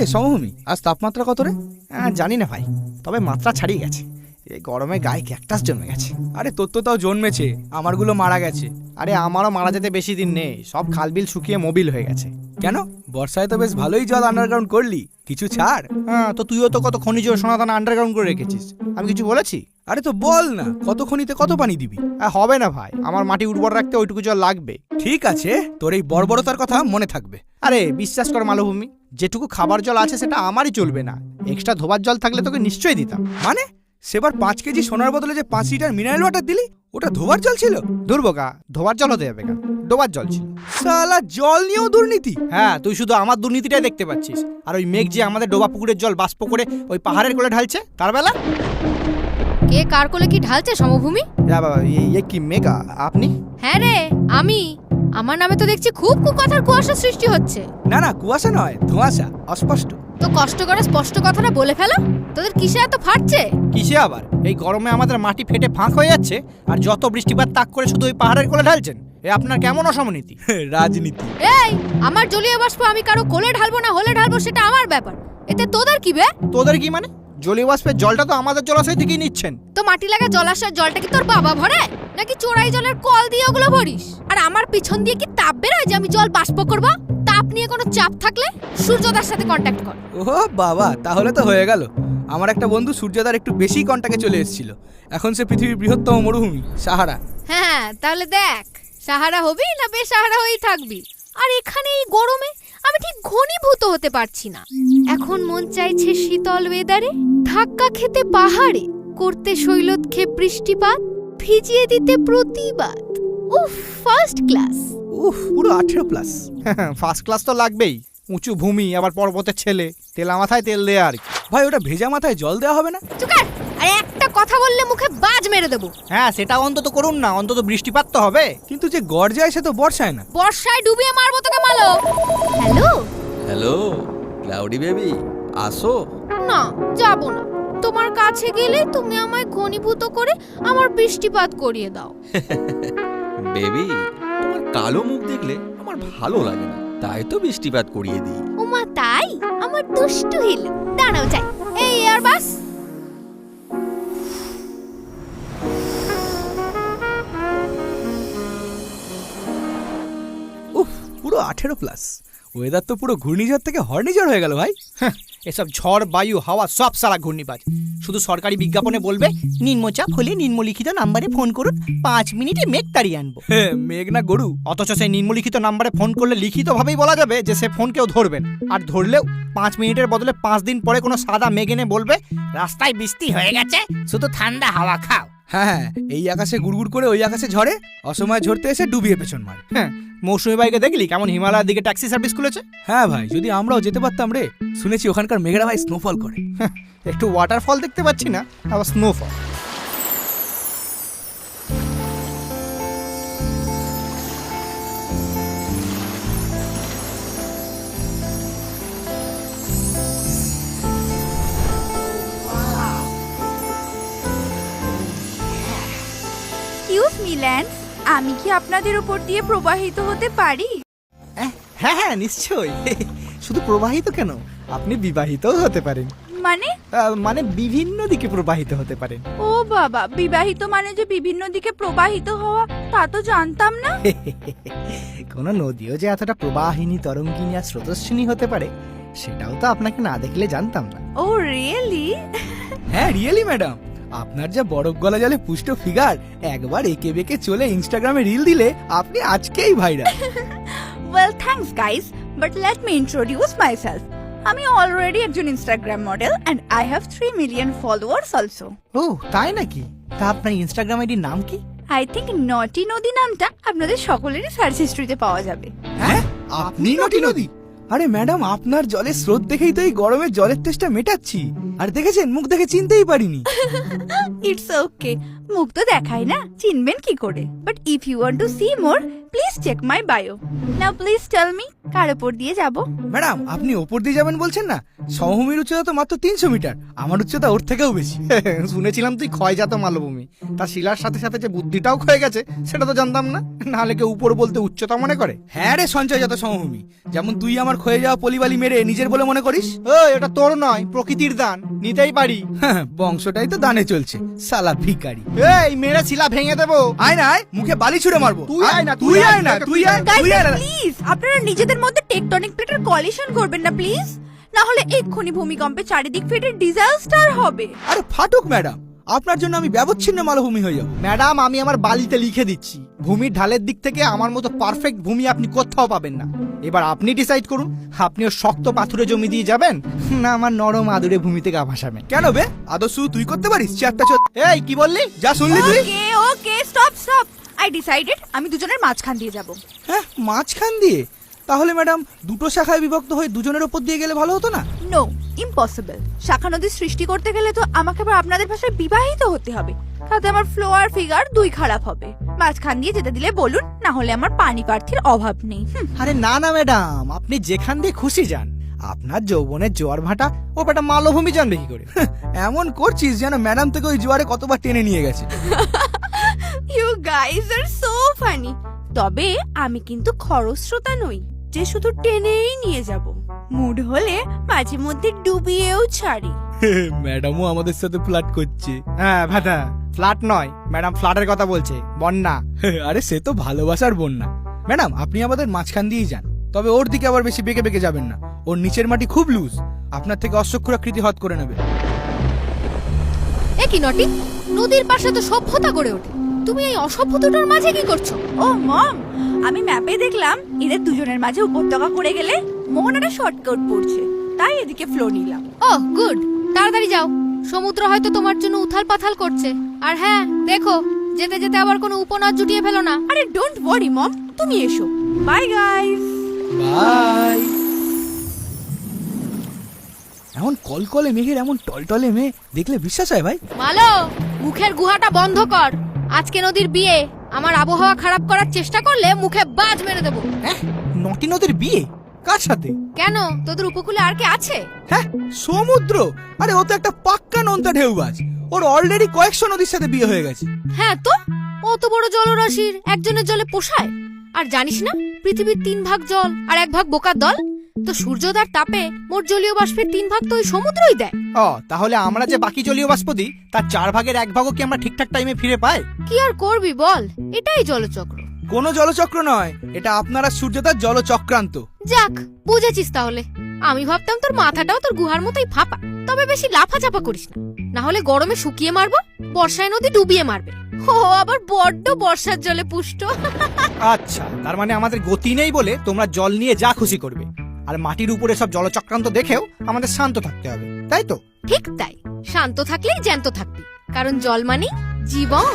এ সমভূমি, আজ তাপমাত্রা কত রে? জানি না ভাই, তবে মাত্রা ছাড়িয়ে গেছে। এই গরমে গায়ে ক্যাকটাস জন্মে গেছে। আরে তোর তো তাও জন্মেছে, আমারগুলো মারা গেছে। আরে আমারও মারা যেতে বেশি দিন নেই, সব খালবিল শুকিয়ে মোবিল হয়ে গেছে। কেন, বর্ষায় তো বেশ ভালোই জল আন্ডারগ্রাউন্ড করলি, কিছু ছাড়। হ্যাঁ, তো তুইও তো কত খনিজ সোনাদানা আন্ডারগ্রাউন্ড করে রেখেছিস, আমি কিছু বলেছি? আরে তো বল না, কত খনিতে কত পানি দিবি? হবে না ভাই, আমার মাটি উর্বর রাখতে ওইটুকু জল লাগবে। ঠিক আছে, তোর এই বর্বরতার কথা মনে থাকবে। আরে বিশ্বাস কর মালভূমি, যেটুকু খাবার জল আছে সেটা আমারই চলবে না, এক্সট্রা ধোবার জল থাকলে তোকে নিশ্চয়ই দিতাম। মানে সেবার 5 কেজি সোনার বদলে যে 5 লিটার মিনারেল ওয়াটার দিলি, ওটা ধোবার জল ছিল? দুর্বোকা, ধোবার জল হতে যাবে কেন, ডোবার জল ছিল। শালা জল নিয়েও দুর্নীতি? হ্যাঁ, তুই শুধু আমার দুর্নীতিটাই দেখতে পাচ্ছিস, আর ওই মেঘ যে আমাদের ডোবা পুকুরের জল বাষ্প করে ওই পাহাড়ের কোলে ঢালছে, তার বেলা কে কার কোলে কি ঢালছে সমভূমি? বাবা, কি মেঘা আপনি? হ্যাঁ রে, আমি। আমার নামে তো দেখছি খুব কুকথার কুয়াশা সৃষ্টি হচ্ছে। না না, কুয়াশা নয়, ধোঁয়াশা, অস্পষ্ট। তো কষ্ট করে স্পষ্ট কথাটা বলে ফেলো, তোদের কিসে এত ফাটছে? কিসে আবার? এই গরমে আমাদের মাটি ফেটে ফাঁক হয়ে যাচ্ছে, আর যত বৃষ্টিপাত তাক করে শুধু ওই পাহাড়ের কোলে ঢালছেন। এ আপনার কেমন অসমনীতি? রাজনীতি। এই, আমার জলীয় বাষ্প আমি কারো কোলে ঢালবো না হলে ঢালবো সেটা আমার ব্যাপার, এতে তোদের কি বে? তোদের কি মানে? জলীয় বাষ্পের জলটা তো আমাদের জলাশয় থেকেই নিচ্ছেন। তো মাটি লাগা জলাশয়ের জলটা কি তোর বাবা ভরে, নাকি চোরাই জলের কল দিয়ে ওগুলো ভরিস? আর আমার পিছন দিয়ে কি তাপ বেরোয় যে আমি জল বাষ্প করবো? তাপ নিয়ে কোনো চাপ থাকলে সূর্যদার সাথে কন্ট্যাক্ট কর। ও বাবা, তাহলে তো হয়ে গেল। আমার একটা বন্ধু সূর্যদার একটু বেশি কন্টাক্টে চলে এসেছিল, এখন সে পৃথিবীর বৃহত্তম মরুভূমি সাহারা। হ্যাঁ, তাহলে দেখ, সাহারা হবি না বেসাহারা হয়েই থাকবি। আর এখানে এই গরমে আমি ঠিক ঘনীভূত হতে পারছি না। এখন মন চাইছে শীতল ওয়েদারে ধাক্কা খেতে পাহাড়ে, করতে শৈলতক্ষেপ বৃষ্টিপাত, ভিজিয়ে দিতে প্রতিবাদ। উফ, ফার্স্ট ক্লাস। উফ, পুরো 18+। ফার্স্ট ক্লাস তো লাগবেই, উঁচু ভূমি, আবার পর্বতের ছেলে, তেলা মাথায় তেল দেয়া আর কি। ভাই, ওটা ভেজা মাথায় জল দেওয়া হবে না? চুকার, আর একটা কথা বললে মুখে বাজ মেরে দেবো। হ্যাঁ, সেটা অন্তত করুন না, অন্তত বৃষ্টিপাত তো হবে। কিন্তু যে গর্জায় সে তো বর্ষায় না। বর্ষায় ডুবিয়ে মারবো তোকে মালো। হ্যালো হ্যালো ক্লাউডি বেবি, আসো। না, যাব না। তোমার কাছে গেলে তুমি আমায় ঘনীভূত করে আমার বৃষ্টিপাত করিয়ে দাও। বেবি, তোমার কালো মুখ দেখলে আমার ভালো লাগে না, তাই তো বৃষ্টিপাত করিয়ে দিই। ওমা তাই? আমার দুষ্টু হিলু, দাঁড়াও যাই। এই এয়ার বাস। উফ, পুরো 18+। ওয়েদার তো পুরো ঘূর্ণিঝড় থেকে হর্নিঝড় হয়ে গেল ভাই। এসব ঝড়, বায়ু, হাওয়া সব সারা ঘূর্ণিপাত। শুধু সরকারি বিজ্ঞাপনে বলবে নিম্নচাপ হলে নিম্নলিখিত নাম্বারে ফোন করুন, 5 মিনিটে মেঘ তাড়িয়ে আনবো। মেঘ না গরু। অথচ সেই নিম্নলিখিত নাম্বারে ফোন করলে লিখিতভাবেই বলা যাবে যে সে ফোন কেউ ধরবেন, আর ধরলেও 5 মিনিটের বদলে 5 দিন পরে কোনো সাদা মেঘ এনে বলবে রাস্তায় বৃষ্টি হয়ে গেছে, শুধু ঠান্ডা হাওয়া খাও। হ্যাঁ, এই আকাশে গুড়গুড় করে ওই আকাশে ঝড়ে, অসময় ঝরতে এসে ডুবিয়ে পেছন মারে। হ্যাঁ, মৌসুমী বাইকে দেখলি কেমন হিমালয়ের দিকে ট্যাক্সি সার্ভিস খুলেছে? হ্যাঁ ভাই, যদি আমরাও যেতে পারতাম রে। শুনেছি ওখানকার মেঘেরা ভাই স্নোফল করে। একটু ওয়াটারফল দেখতে পাচ্ছি না, আবার স্নোফল। এক্সকিউজ মি ল্যান্স, আমি কি আপনাদের উপর দিয়ে প্রবাহিত হতে পারি? হ্যাঁ হ্যাঁ, নিশ্চয়ই। শুধু প্রবাহিত কেন, আপনি বিবাহিতও হতে পারেন। মানে বিভিন্ন দিকে প্রবাহিত হতে পারেন। ও বাবা, বিবাহিত মানে যে বিভিন্ন দিকে প্রবাহিত হওয়া, তা তো জানতাম না। কোন নদীও যে এতটা প্রবাহিনী, তরঙ্গিনী আর স্রোতস্বিনী হতে পারে, সেটাও তো আপনাকে না দেখলে জানতাম না। ও রিয়েলি? হ্যাঁ রিয়েলি ম্যাডাম, আপনার যা বরফ গলা জলে পুষ্ট ফিগার, একবার একে বেঁকে চলে ইনস্টাগ্রামে রিল দিলে আপনি আজকেই viral. Well thanks guys, but let me introduce myself. আমি অলরেডি একজন Instagram model and I have 3 million followers also. ও তাই নাকি? তা আপনার ইনস্টাগ্রাম আইডির নাম কি? আই থিংক নটি নদী নামটা আপনাদের সকলেরই সার্চ হিস্ট্রিতে পাওয়া যাবে। হ্যাঁ, আপনি নটি নদী? আরে ম্যাডাম, আপনার জলের স্রোত দেখেই তো এই গরমে জলের তেষ্টা মেটাচ্ছি। আর দেখেছেন, মুখ দেখে চিনতেই পারিনি। ইটস ওকে, মুখ তো দেখাই না, চিনবেন কি করে? But if you want to see more, please check my bio. Now please tell me কার উপর দিয়ে যাব? ম্যাডাম আপনি ওপর দিয়ে যাবেন বলছেন না, সমভূমির উচ্চতা তো মাত্র 300 মিটার, আমার উচ্চতা ওর থেকেও বেশি। শুনেছিলাম তুই ক্ষয়জাত মালভূমি, তার শিলার সাথে সাথে যে বুদ্ধিটাও ক্ষয়ে গেছে সেটা তো জানতাম না। নাহলে কেউ উপর বলতে উচ্চতা মনে করে। হ্যাঁ রে সঞ্চয়জাত সমভূমি, যেমন তুই আমার ক্ষয়ে যাওয়া পলিবালি মেরে নিজের বলে মনে করিস। এটা তোর নয়, প্রকৃতির দান, নিতেই পারি। হ্যাঁ, বংশটাই তো দানে চলছে, সালা ভিখারি। এই মেরে শিলা ভেঙে দেবো। আয় না আয়, মুখে বালি ছুড়ে মারবো। তুই আয় না, তুই আয় না, তুই আয়, তুই আয় না। প্লিজ আপনারা নিজেদের মধ্যে টেকটনিক প্লেটের কলিশন করবেন না প্লিজ, না হলে এক্ষুনি ভূমিকম্পে চারিদিক ফেটে ডিজাস্টার হবে। আরে ফাটুক ম্যাডাম, আপনার জন্য আমি ব্যবচ্ছিন্ন মালভূমি হয়ে যাবো। ম্যাডাম আমি আমার বালিতে লিখে দিচ্ছি, ভূমির ঢালের দিক থেকে আমার মতো পারফেক্ট ভূমি আপনি কোথাও পাবেন না। এবার আপনি ডিসাইড করুন, আপনিও শক্ত পাথুরে জমি দিয়ে যাবেন না আমার নরম আদুরে ভূমিতে গা ভাসাবেন। কেন বে, আদর্শ তুই করতে পারিস? চারটা এই কি বললি? যা শুনলি তুই? Okay okay stop stop, I decided আমি দুজনের মাঝখান দিয়ে যাব। হ্যাঁ, মাঝখান দিয়ে? তাহলে ম্যাডাম দুটো শাখায় বিভক্ত হয়ে দুজনের উপর দিয়ে গেলে ভালো হতো না? No, impossible. শাখা নদী সৃষ্টি করতে গেলে তো আমাকে আবার আপনাদের ভাষায় বিবাহিত হতে হবে, তাতে আমার ফ্লো আর ফিগার দুই খারাপ হবে। মাঝখান দিয়ে যেতে দিলে বলুন, না হলে আমার পানি প্রার্থীর অভাব নেই। আরে না না ম্যাডাম, আপনি যেখান দিয়ে খুশি যান, আপনার যৌবনের জোয়ার ভাটা ও বেটা মালভূমি জানবে কি করে? এমন করছিস যেন ম্যাডাম থেকে ওই জোয়ারে কতবার টেনে নিয়ে গেছে। You guys are so funny. তবে আমি কিন্তু খরস্রোতা নই যে শুধু টেনেই নিয়ে যাব, মুড হলে মাঝে মধ্যে ডুবিয়েও ছাড়ি। ম্যাডামও আমাদের সাথে ফ্লার্ট করছে। হ্যাঁ ভাটা, ফ্ল্যাট নয় ম্যাডাম, ফ্ল্যাটের কথা বলছে, বন্যা। আরে সে তো ভালোবাসার বন্যা। ম্যাডাম আপনি আমাদের মাঝখান দিয়েই যান, তবে ওর দিকে আবার বেশি বেঁকে বেঁকে যাবেন না, ওর নিচের মাটি খুব লুজ, আপনার থেকে অশ্বক্ষুরাকৃতি হত করে নেবে। এ কি নটি, নদীর পাশে তো সভ্যতা গড়ে ওঠে, তুমি এই অসভ্যতার মাঝে কি করছো? ও মম, আমি ম্যাপে দেখলাম এদের দুজনের মাঝে উপত্যকা করে গেলে মোহনাটা শর্টকাট পড়ছে, তাই এদিকে ফ্লো নিলাম। ওহ গুড, তাড়াতাড়ি যাও, সমুদ্র হয়তো তোমার জন্য উথাল পাথাল করছে। আর হ্যাঁ দেখো, যেতে যেতে আবার কোনো উপনদ জুটিয়ে ফেলো না। আরে ডোন্ট ওয়ারি মম, তুমি এসো। Bye guys. বাই। এমন কলকলে মেঘের এমন টলটলে মেয়ে দেখলে বিশ্বাস হয় ভাই? মালো, মুখের গুহাটা বন্ধ কর। আজকে নদীর বিয়ে, আমার আবহাওয়া খারাপ করার চেষ্টা করলে মুখে বাজ মেরে দেবো। হ্যাঁ, নটি নদীর বিয়ে কার সাথে? কেন, তোদের উপকূলে আর কে আছে? হ্যাঁ, সমুদ্র? আরে ও তো একটা পাক্কা নোনতা ঢেউবাজ, ওর অলরেডি কয়েকশো নদীর সাথে বিয়ে হয়ে গেছে। হ্যাঁ তো, অত বড় জলরাশির একজনের জলে পোষায়? আর জানিস না, পৃথিবীর 3 ভাগ জল আর 1 ভাগ বোকার দল, তো সূর্যোদয়ের তাপে মোট জলীয় বাষ্পের 3 ভাগ তো ওই সমুদ্রই দেয়। তাহলে আমরা যে বাকি জলীয় বাষ্প দিই তার 4 ভাগের 1 ভাগও কি আমরা ঠিকঠাক টাইমে ফিরে পাই? কি আর করবি বল, এটাই জলচক্র। কোনো জলচক্র নয়, এটা আপনারা সূর্যতার জলচক্রান্ত। যাক, বুঝেছিস তাহলে। আমি ভাবতাম তোর মাথাটাও তোর গুহার মতোই ফাঁপা। তবে বেশি লাফাচাপা করিস না, না হলে গরমে শুকিয়ে মারবো, বর্ষায় নদী ডুবিয়ে মারবে। ও আবার বড্ড বর্ষার জলে পুষ্ট। আচ্ছা, তার মানে আমাদের গতি নেই বলে তোমরা জল নিয়ে যা খুশি করবে, আর মাটির উপরে সব জলচক্রান্ত দেখেও আমাদের শান্ত থাকতে হবে, তাই তো? ঠিক তাই, শান্ত থাকলেই জ্যান্ত থাকবি, কারণ জল মানে জীবন।